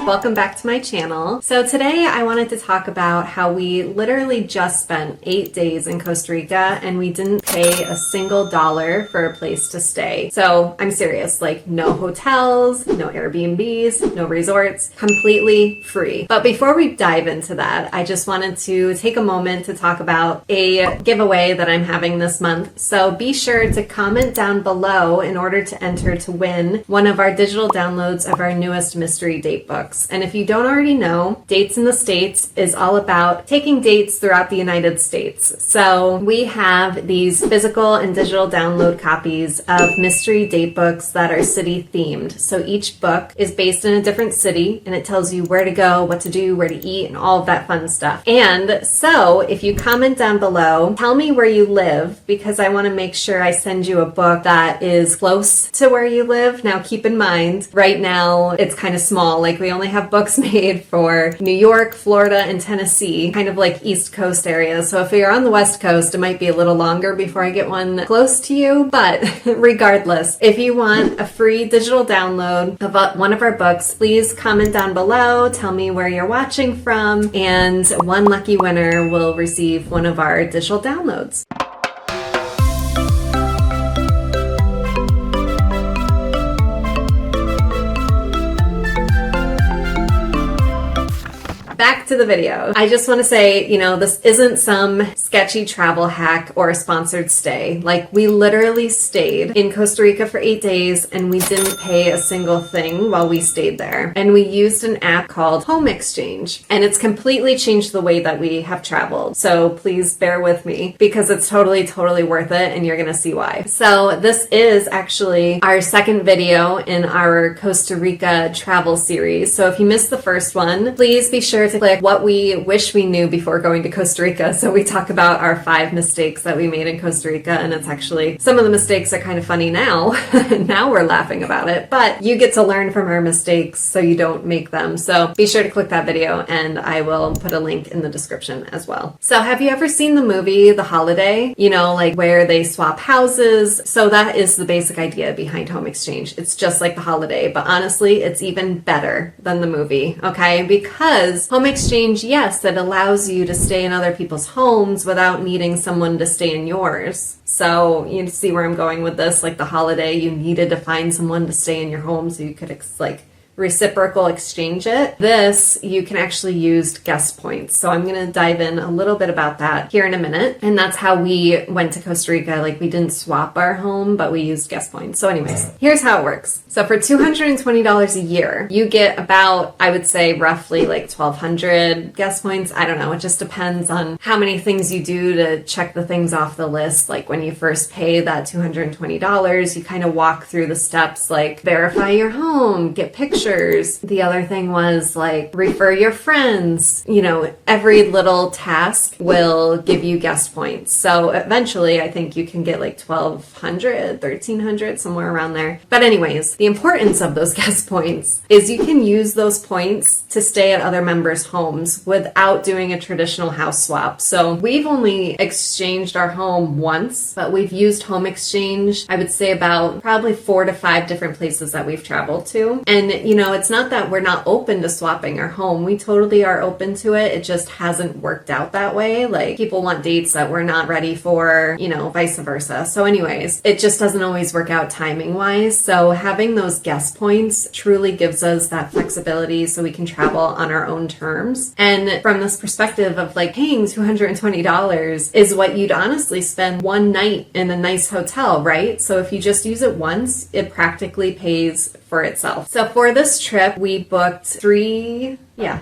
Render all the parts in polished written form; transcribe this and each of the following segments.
welcome back to my channel. So today I wanted to talk about how we literally just spent 8 days in Costa Rica and we didn't pay a single dollar for a place to stay. So I'm serious, like no hotels, no Airbnbs, no resorts, completely free. But before we dive into that, I just wanted to take a moment to talk about a giveaway that I'm having this month. So be sure to comment down below in order to enter to win one of our digital downloads of our newest mystery date books. And if you don't already know, Dates in the States is all about taking dates throughout the United States. So we have these physical and digital download copies of mystery date books that are city themed. So each book is based in a different city and it tells you where to go, what to do, where to eat, and all of that fun stuff. And so if you comment down below, tell me where you live because I want to make sure I send you a book that is close to where you live. Now keep in mind, right now it's kind of small. Like we only have books made for New York, Florida, and Tennessee, kind of like East Coast areas. So if you're on the West Coast, it might be a little longer before I get one close to you. But regardless, if you want a free digital download of one of our books, please comment down below, tell me where you're watching from, and one lucky winner will receive one of our digital downloads. Back to the video. I just want to say, this isn't some sketchy travel hack or a sponsored stay. Like, we literally stayed in Costa Rica for 8 days and we didn't pay a single thing while we stayed there. And we used an app called HomeExchange, and it's completely changed the way that we have traveled. So please bear with me because it's totally worth it and you're going to see why. So this is actually our second video in our Costa Rica travel series. So if you missed the first one, please be sure to click what we wish we knew before going to Costa Rica. So we talk about our 5 mistakes that we made in Costa Rica, and it's actually, some of the mistakes are kind of funny now. Now we're laughing about it, but you get to learn from our mistakes so you don't make them. So be sure to click that video and I will put a link in the description as well. So have you ever seen the movie The Holiday? Like where they swap houses? So that is the basic idea behind HomeExchange. It's just like The Holiday, but honestly, it's even better than the movie, okay? Because HomeExchange, yes, it allows you to stay in other people's homes without needing someone to stay in yours. So you see where I'm going with this. Like The Holiday, you needed to find someone to stay in your home so you could reciprocal exchange it. This, you can actually use guest points. So I'm going to dive in a little bit about that here in a minute. And that's how we went to Costa Rica. Like we didn't swap our home, but we used guest points. So anyways, here's how it works. So for $220 a year, you get about, I would say roughly like 1,200 guest points. I don't know. It just depends on how many things you do to check the things off the list. Like when you first pay that $220, you kind of walk through the steps, like verify your home, get pictures. The other thing was like refer your friends. Every little task will give you guest points. So eventually I think you can get like 1,200, 1,300, somewhere around there. But anyways, the importance of those guest points is you can use those points to stay at other members' homes without doing a traditional house swap. So we've only exchanged our home once, but we've used HomeExchange, I would say about probably 4 to 5 different places that we've traveled to. And it's not that we're not open to swapping our home. We totally are open to it. It just hasn't worked out that way. Like people want dates that we're not ready for, vice versa. So anyways, it just doesn't always work out timing wise. So having those guest points truly gives us that flexibility so we can travel on our own terms. And from this perspective of like paying $220 is what you'd honestly spend one night in a nice hotel, right? So if you just use it once, it practically pays for itself. So for this trip, we booked three I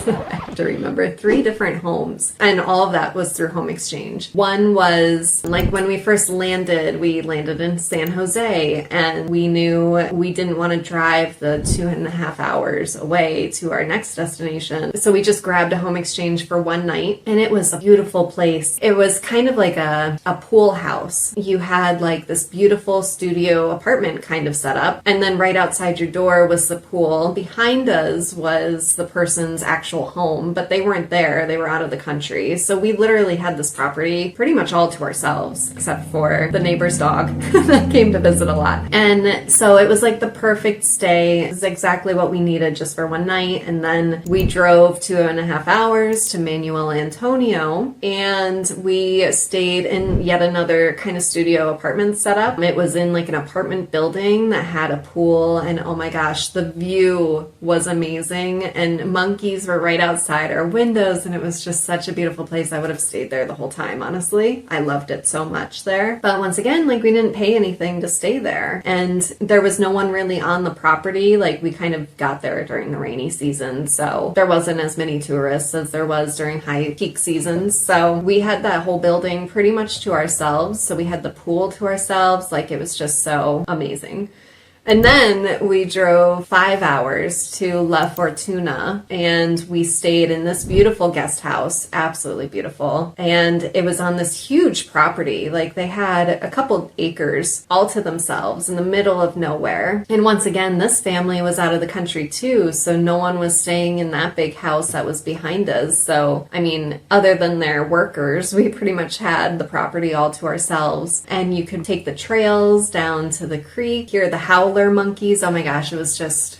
have to remember, 3 different homes, and all of that was through HomeExchange. One was like when we first landed, we landed in San Jose and we knew we didn't want to drive the 2.5 hours away to our next destination. So we just grabbed a HomeExchange for one night and it was a beautiful place. It was kind of like a pool house. You had like this beautiful studio apartment kind of set up, and then right outside your door was the pool. Behind us was the person's actual home, but they weren't there. They were out of the country. So we literally had this property pretty much all to ourselves, except for the neighbor's dog that came to visit a lot. And so it was like the perfect stay. It was exactly what we needed just for one night. And then we drove 2.5 hours to Manuel Antonio, and we stayed in yet another kind of studio apartment setup. It was in like an apartment building that had a pool, and oh my gosh, the view was amazing, and monkeys were right outside our windows, and it was just such a beautiful place. I would have stayed there the whole time, honestly. I loved it so much there. But once again, like, we didn't pay anything to stay there, and there was no one really on the property. Like, we kind of got there during the rainy season, so there wasn't as many tourists as there was during high peak seasons. So we had that whole building pretty much to ourselves. So we had the pool to ourselves. Like, it was just so amazing. And then we drove 5 hours to La Fortuna, and we stayed in this beautiful guest house, absolutely beautiful. And it was on this huge property. Like, they had a couple acres all to themselves in the middle of nowhere. And once again, this family was out of the country too, so no one was staying in that big house that was behind us. So, I mean, other than their workers, we pretty much had the property all to ourselves. And you could take the trails down to the creek, hear the howler monkeys. Oh my gosh, it was just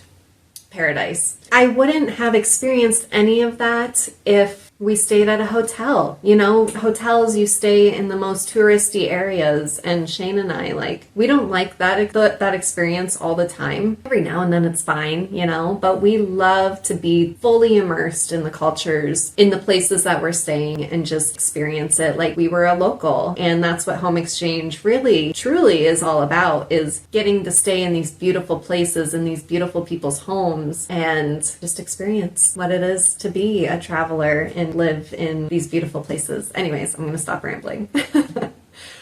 paradise. I wouldn't have experienced any of that if we stayed at a hotel. You know, hotels, you stay in the most touristy areas, and Shane and I, like, we don't like that experience all the time. Every now and then it's fine, you know, but we love to be fully immersed in the cultures, in the places that we're staying, and just experience it like we were a local. And that's what HomeExchange really, truly is all about, is getting to stay in these beautiful places, in these beautiful people's homes, and just experience what it is to be a traveler and live in these beautiful places. Anyways, I'm going to stop rambling.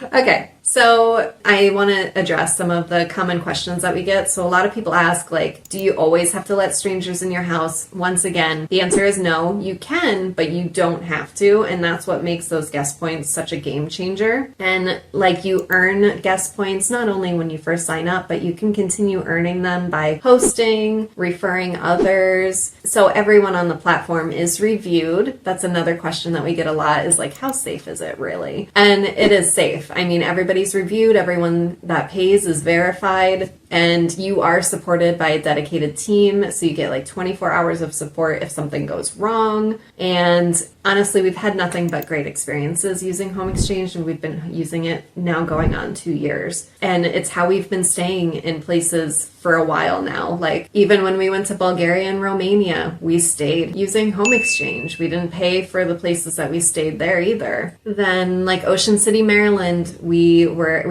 Okay, so I want to address some of the common questions that we get. So a lot of people ask, like, do you always have to let strangers in your house? Once again, the answer is no. You can, but you don't have to, and that's what makes those guest points such a game changer. And like, you earn guest points not only when you first sign up, but you can continue earning them by hosting, referring others. So everyone on the platform is reviewed. That's another question that we get a lot, is like, how safe is it really? And it is safe. I mean, everybody's reviewed, everyone that pays is verified, and you are supported by a dedicated team. So you get like 24 hours of support if something goes wrong. And honestly, we've had nothing but great experiences using HomeExchange, and we've been using it now going on 2 years. And it's how we've been staying in places for a while now. Like, even when we went to Bulgaria and Romania, we stayed using HomeExchange. We didn't pay for the places that we stayed there either. Then, like, Ocean City, Maryland, we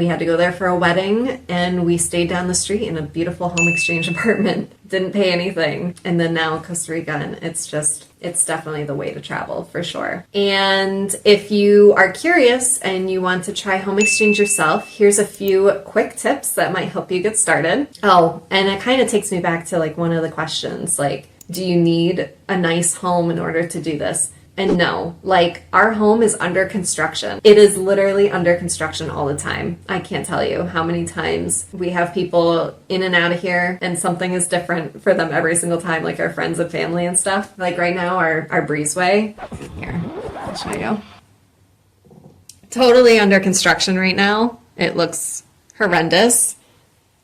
had to go there for a wedding, and we stayed down the street in a beautiful HomeExchange apartment. Didn't pay anything. And then now Costa Rica, and it's definitely the way to travel for sure. And if you are curious and you want to try HomeExchange yourself, here's a few quick tips that might help you get started. Oh, and it kind of takes me back to like one of the questions, like, do you need a nice home in order to do this? And no, like, our home is under construction. It is literally under construction all the time. I can't tell you how many times we have people in and out of here, and something is different for them every single time, like our friends and family and stuff. Like right now, our breezeway, here, I'll show you. Totally under construction right now. It looks horrendous.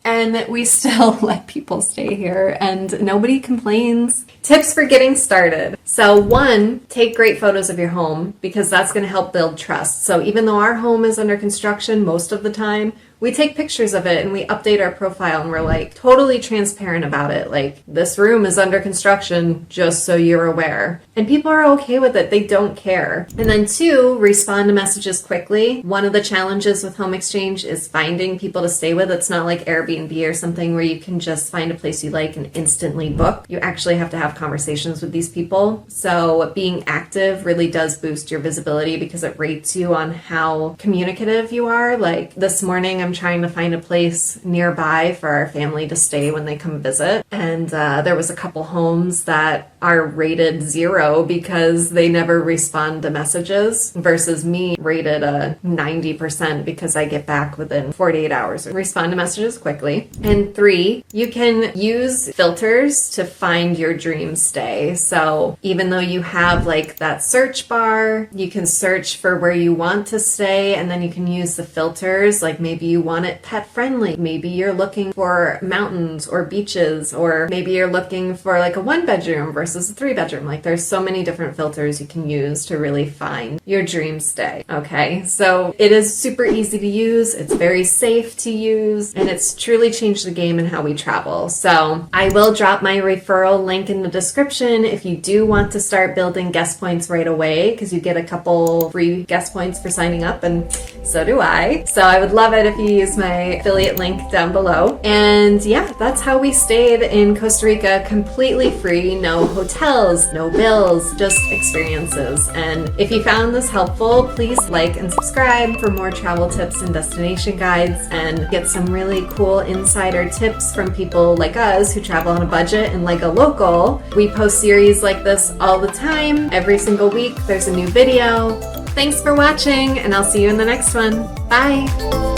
And we still let people stay here, and nobody complains. Tips for getting started. So 1, take great photos of your home, because that's going to help build trust. So even though our home is under construction most of the time, we take pictures of it and we update our profile, and we're like totally transparent about it. Like, this room is under construction, just so you're aware. And people are okay with it. They don't care. And then 2, respond to messages quickly. One of the challenges with HomeExchange is finding people to stay with. It's not like Airbnb or something where you can just find a place you like and instantly book. You actually have to have conversations with these people. So being active really does boost your visibility, because it rates you on how communicative you are. Like, this morning I'm trying to find a place nearby for our family to stay when they come visit. And there was a couple homes that are rated 0 because they never respond to messages, versus me rated a 90% because I get back within 48 hours and respond to messages quickly. And 3, you can use filters to find your dream stay. So even though you have like that search bar, you can search for where you want to stay, and then you can use the filters. Like maybe you want it pet friendly, maybe you're looking for mountains or beaches, or maybe you're looking for like a 1-bedroom versus a 3-bedroom. Like there's so many different filters you can use to really find your dream stay. Okay, so it is super easy to use, it's very safe to use, and it's truly changed the game in how we travel. So I will drop my referral link in the description if you do want to start building guest points right away, because you get a couple free guest points for signing up, and so do I. So I would love it if you use my affiliate link down below. And yeah, that's how we stayed in Costa Rica, completely free, no hotels, no bills, just experiences. And if you found this helpful, please like and subscribe for more travel tips and destination guides, and get some really cool insider tips from people like us who travel on a budget and like a local. We post series like this all the time. Every single week there's a new video. Thanks for watching, and I'll see you in the next one. Bye!